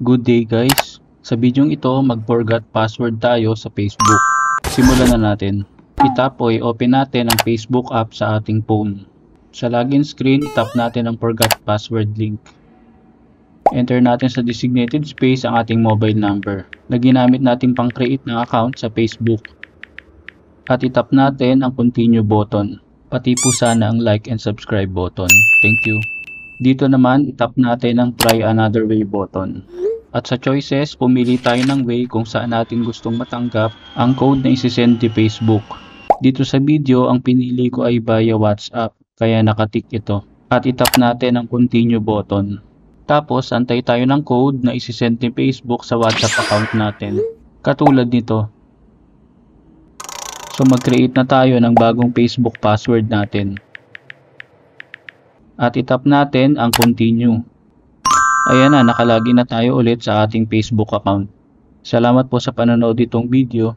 Good day guys! Sa bidyong ito, mag-forgot password tayo sa Facebook. Simulan na natin. I-tap o i-open natin ang Facebook app sa ating phone. Sa login screen, i-tap natin ang forgot password link. Enter natin sa designated space ang ating mobile number na ginamit natin pang-create ng account sa Facebook. At i-tap natin ang continue button. Pati po sana ang like and subscribe button. Thank you. Dito naman, i-tap natin ang try another way button. At sa choices, pumili tayo ng way kung saan natin gustong matanggap ang code na isisend ni Facebook. Dito sa video, ang pinili ko ay via WhatsApp, kaya nakatik ito. At itap natin ang continue button. Tapos, antay tayo ng code na isisend ni Facebook sa WhatsApp account natin. Katulad nito. So, mag-create na tayo ng bagong Facebook password natin. At itap natin ang continue. Ayan na, nakalagin na tayo ulit sa ating Facebook account. Salamat po sa panonood itong video.